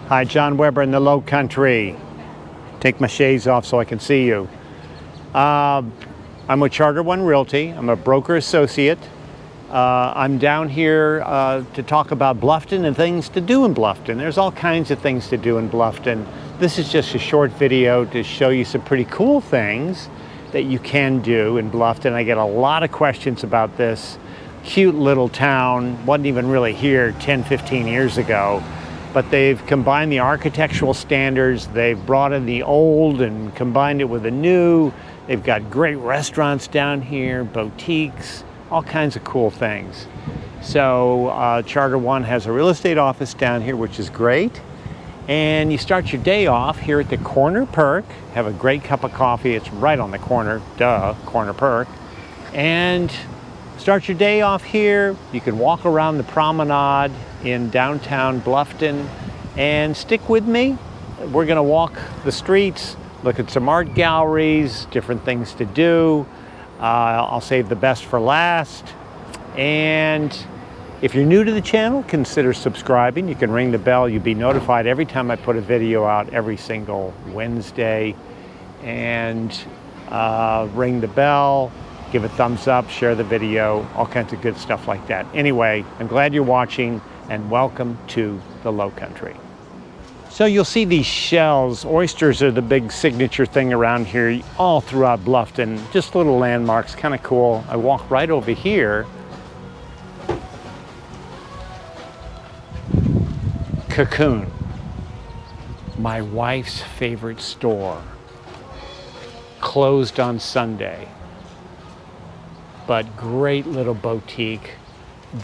Hi, John Weber in the Lowcountry. Take my shades off so I can see you. I'm with Charter One Realty. I'm a broker associate. I'm down here to talk about Bluffton and things to do in Bluffton. There's all kinds of things to do in Bluffton. This is just a short video to show you some pretty cool things that you can do in Bluffton. I get a lot of questions about this cute little town. Wasn't even really here 10, 15 years ago. But they've combined the architectural standards, they've brought in the old and combined it with the new. They've got great restaurants down here, boutiques, all kinds of cool things. So Charter One has a real estate office down here, which is great. And you start your day off here at the Corner Perk, have a great cup of coffee. It's right on the corner, duh, Corner Perk. And start your day off here. You can walk around the Promenade in downtown Bluffton and stick with me. We're gonna walk the streets, look at some art galleries, different things to do. I'll save the best for last. And if you're new to the channel, consider subscribing. You can ring the bell. You'll be notified every time I put a video out every single Wednesday. And ring the bell. Give a thumbs up, share the video, all kinds of good stuff like that. Anyway, I'm glad you're watching and welcome to the Lowcountry. So you'll see these shells. Oysters are the big signature thing around here all throughout Bluffton. Just little landmarks, kind of cool. I walk right over here. Cocoon, my wife's favorite store. Closed on Sunday. But great little boutique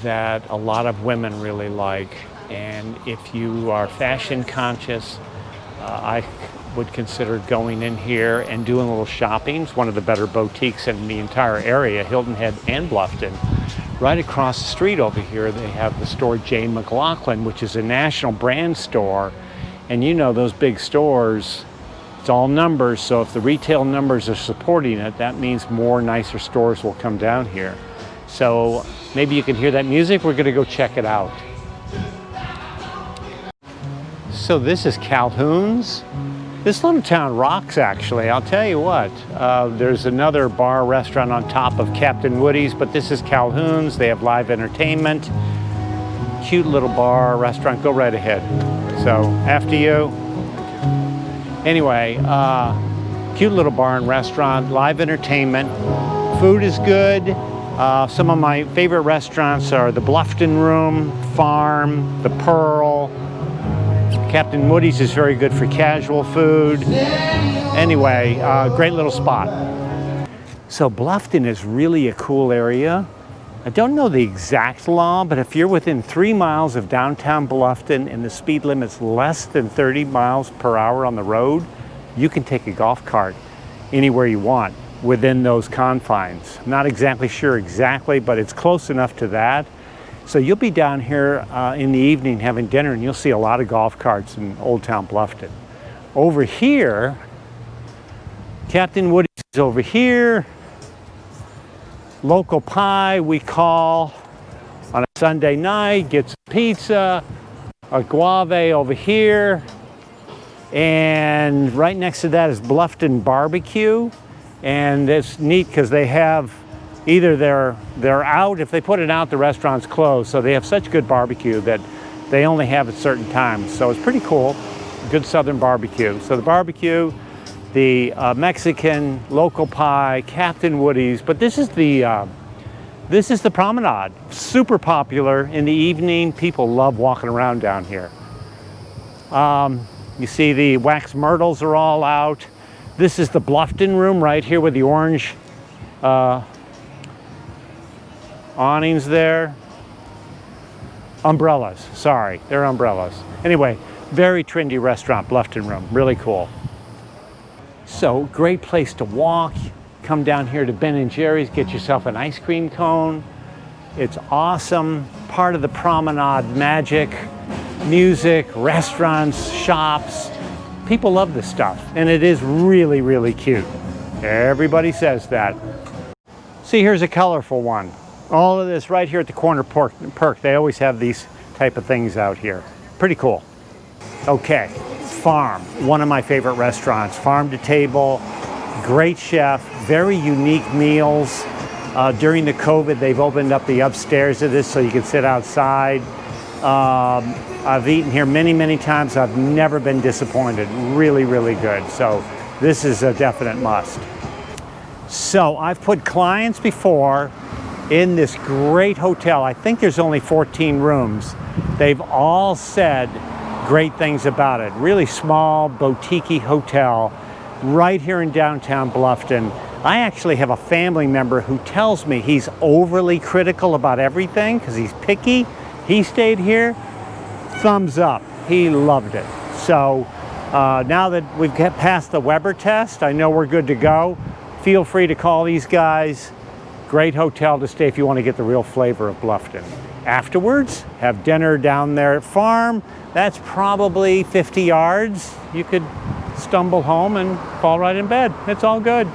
that a lot of women really like. And if you are fashion conscious, I would consider going in here and doing a little shopping. It's one of the better boutiques in the entire area, Hilton Head and Bluffton. Right across the street over here, they have the store J. McLaughlin, which is a national brand store. And you know those big stores, it's all numbers, so if the retail numbers are supporting it, that means more nicer stores will come down here. So maybe you can hear that music. We're gonna go check it out. So this is Calhoun's. This little town rocks, actually. I'll tell you what, there's another bar restaurant on top of Captain Woody's, but this is Calhoun's. They have live entertainment. Cute little bar, restaurant, go right ahead. So after you. Anyway, cute little bar and restaurant, live entertainment. Food is good. Some of my favorite restaurants are the Bluffton Room, Farm, the Pearl. Captain Woody's is very good for casual food. Anyway, great little spot. So Bluffton is really a cool area. I don't know the exact law, but if you're within 3 miles of downtown Bluffton and the speed limit's less than 30 miles per hour on the road, you can take a golf cart anywhere you want within those confines. I'm not exactly sure exactly, but it's close enough to that. So you'll be down here in the evening having dinner and you'll see a lot of golf carts in Old Town Bluffton. Over here, Captain Woody's is over here. Local pie we call on a Sunday night, get some pizza, a guave over here, and right next to that is Bluffton Barbecue. And it's neat because they have either they're out, if they put it out the restaurant's closed, so they have such good barbecue that they only have at certain times. So it's pretty cool, good southern barbecue. So the barbecue, the Mexican, local pie, Captain Woody's, but this is the Promenade. Super popular in the evening. People love walking around down here. You see the wax myrtles are all out. This is the Bluffton Room right here with the orange awnings there. Umbrellas, sorry, they're umbrellas. Anyway, very trendy restaurant, Bluffton Room, really cool. So great place to walk. Come down here to Ben & Jerry's, get yourself an ice cream cone. It's awesome, part of the Promenade magic, music, restaurants, shops. People love this stuff, and it is really, really cute. Everybody says that. See, here's a colorful one. All of this right here at the Corner Perk. They always have these type of things out here. Pretty cool. Okay, Farm, one of my favorite restaurants. Farm to table, great chef, very unique meals. During the COVID, they've opened up the upstairs of this so you can sit outside. I've eaten here many, many times. I've never been disappointed. Really, really good. So this is a definite must. So I've put clients before in this great hotel. I think there's only 14 rooms. They've all said great things about it. Really small, boutique-y hotel right here in downtown Bluffton. I actually have a family member who tells me he's overly critical about everything because he's picky. He stayed here, thumbs up. He loved it. So now that we've passed the Weber test, I know we're good to go. Feel free to call these guys. Great hotel to stay if you want to get the real flavor of Bluffton. Afterwards, have dinner down there at Farm. That's probably 50 yards. You could stumble home and fall right in bed. It's all good.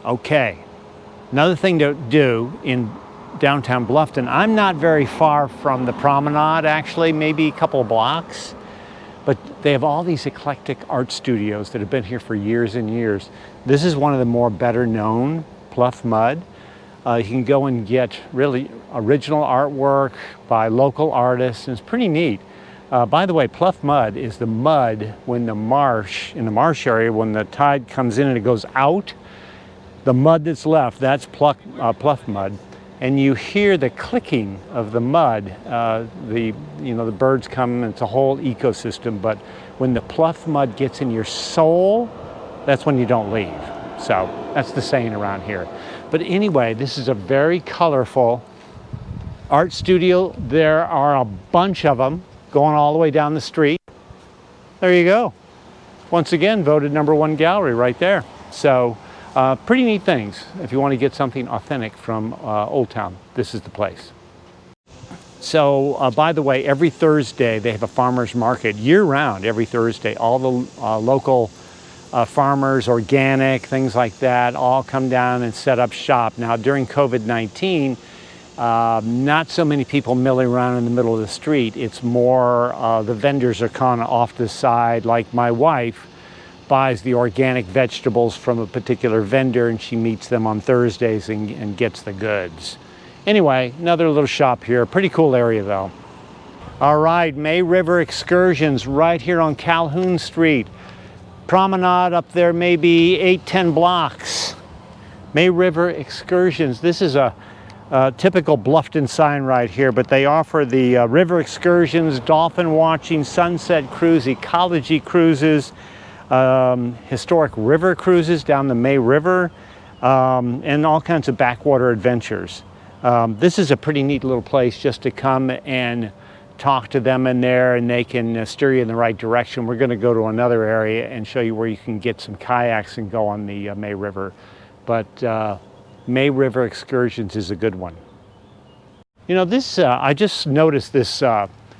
Okay, another thing to do in downtown Bluffton, I'm not very far from the Promenade, actually, maybe a couple of blocks, but they have all these eclectic art studios that have been here for years and years. This is one of the more better known, Pluff Mud. You can go and get really original artwork by local artists, and it's pretty neat. By the way, Pluff Mud is the mud when the marsh, in the marsh area, when the tide comes in and it goes out, the mud that's left, that's Pluff Mud. And you hear the clicking of the mud. The birds come, and it's a whole ecosystem, but when the Pluff Mud gets in your soul, that's when you don't leave. So that's the saying around here. But anyway, this is a very colorful art studio. There are a bunch of them going all the way down the street. There you go. Once again, voted #1 gallery right there. So pretty neat things. If you want to get something authentic from Old Town, this is the place. So by the way, every Thursday they have a farmer's market year-round. Every Thursday, all the local farmers, organic, things like that, all come down and set up shop. Now during COVID-19, not so many people milling around in the middle of the street. It's more the vendors are kind of off to the side. Like my wife buys the organic vegetables from a particular vendor, and she meets them on Thursdays and gets the goods. Anyway, another little shop here. Pretty cool area though. All right, May River Excursions right here on Calhoun Street. Promenade up there maybe 8-10 blocks. May River Excursions. This is a typical Bluffton sign right here, but they offer the river excursions, dolphin watching, sunset cruise, ecology cruises, historic river cruises down the May River, and all kinds of backwater adventures. This is a pretty neat little place just to come and talk to them in there, and they can steer you in the right direction. We're going to go to another area and show you where you can get some kayaks and go on the May River. But May River Excursions is a good one. You know, this I just noticed this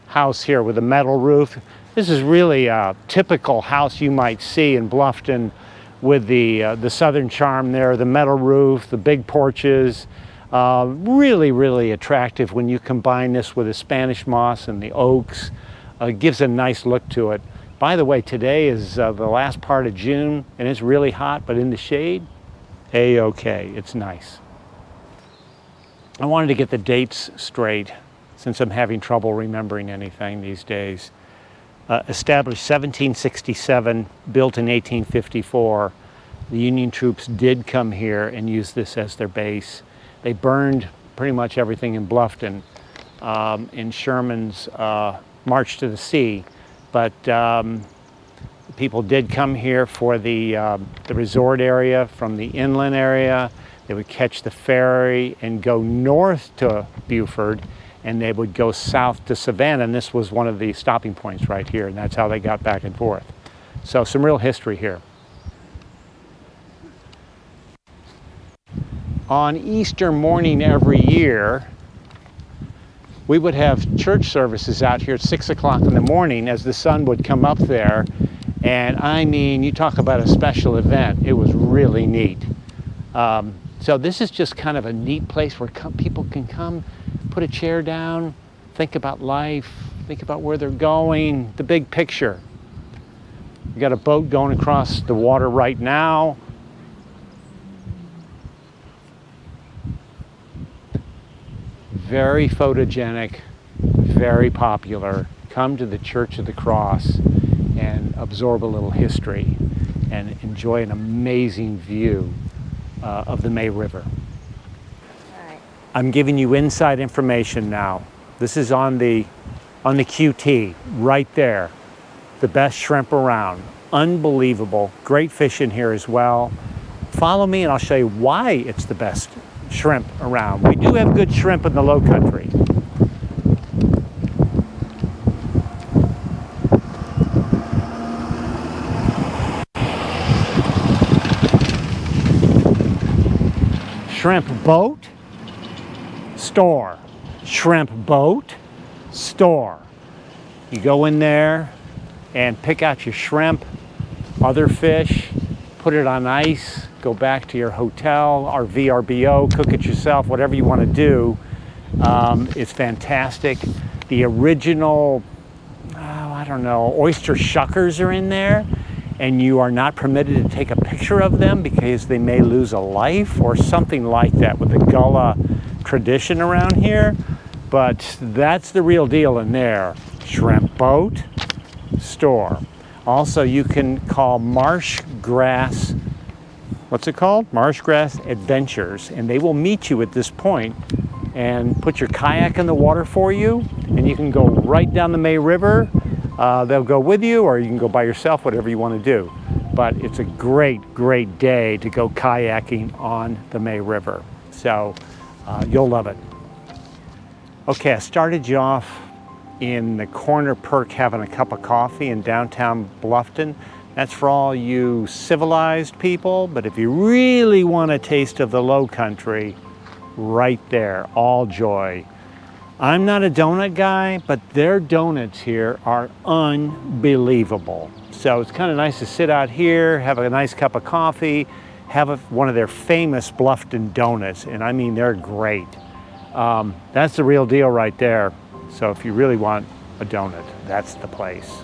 house here with a metal roof. This is really a typical house you might see in Bluffton, with the southern charm there, the metal roof, the big porches. Really, really attractive when you combine this with the Spanish moss and the oaks. Gives a nice look to it. By the way, today is the last part of June, and it's really hot, but in the shade, A-okay, it's nice. I wanted to get the dates straight since I'm having trouble remembering anything these days. Established 1767, built in 1854. The Union troops did come here and use this as their base. They burned pretty much everything in Bluffton in Sherman's March to the Sea, but people did come here for the resort area from the inland area. They would catch the ferry and go north to Beaufort, and they would go south to Savannah, and this was one of the stopping points right here, and that's how they got back and forth. So some real history here. On Easter morning every year, we would have church services out here at 6 o'clock in the morning as the sun would come up there. And I mean, you talk about a special event. It was really neat. So this is just kind of a neat place where people can come, put a chair down, think about life, Think about where they're going, the big picture. We got a boat going across the water right now. Very photogenic, very popular. Come to the Church of the Cross and absorb a little history and enjoy an amazing view of the May River. All right. I'm giving you inside information now. This is on the QT right there. The best shrimp around. Unbelievable. Great fish in here as well. Follow me and I'll show you why it's the best shrimp around. We do have good shrimp in the Lowcountry. Shrimp boat, store. Shrimp boat, store. You go in there and pick out your shrimp, other fish, put it on ice, go back to your hotel, RV, RBO, cook it yourself, whatever you want to do. It's fantastic. The original, I don't know, oyster shuckers are in there, and you are not permitted to take a picture of them because they may lose a life or something like that with the gullah tradition around here. But that's the real deal in there. Shrimp boat, store. Also, you can call Marsh Grass, what's it called? Marsh Grass Adventures, and they will meet you at this point and put your kayak in the water for you, and you can go right down the May River. They'll go with you, or you can go by yourself, whatever you want to do. But it's a great, great day to go kayaking on the May River. So you'll love it. Okay, I started you off in the corner perk having a cup of coffee in downtown Bluffton. That's for all you civilized people, but if you really want a taste of the Lowcountry, right there, all joy. I'm not a donut guy, but their donuts here are unbelievable. So it's kind of nice to sit out here, have a nice cup of coffee, have one of their famous Bluffton donuts, and I mean, they're great. That's the real deal right there. So if you really want a donut, that's the place.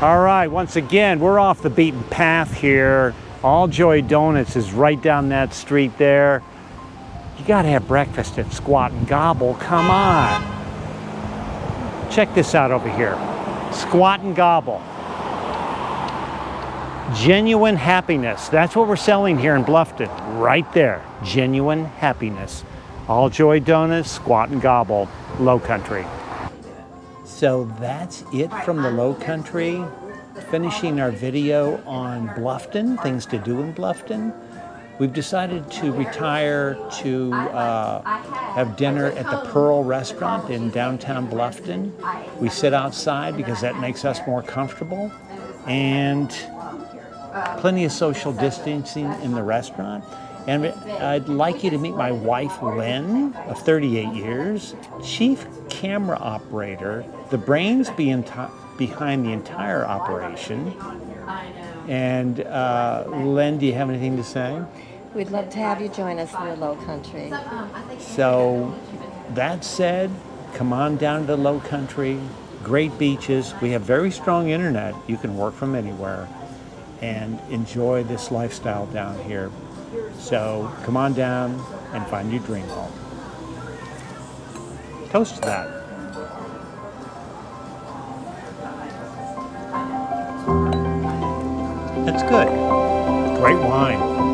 All right, once again, we're off the beaten path here. All Joy Donuts is right down that street there. You gotta have breakfast at Squat and Gobble, come on. Check this out over here. Squat and Gobble. Genuine happiness. That's what we're selling here in Bluffton, right there. Genuine happiness. All Joy Donuts, Squat and Gobble, Lowcountry. So that's it from the Lowcountry. Finishing our video on Bluffton, things to do in Bluffton. We've decided to retire to have dinner at the Pearl restaurant in downtown Bluffton. We sit outside because that makes us more comfortable, and plenty of social distancing in the restaurant. And I'd like you to meet my wife, Lynn, of 38 years, chief camera operator, the brains behind the entire operation. And Lynn, do you have anything to say? We'd love to have you join us in the Lowcountry. So that said, come on down to the Lowcountry, great beaches. We have very strong internet. You can work from anywhere and enjoy this lifestyle down here. So come on down and find your dream home. Toast to that. That's good. Great wine.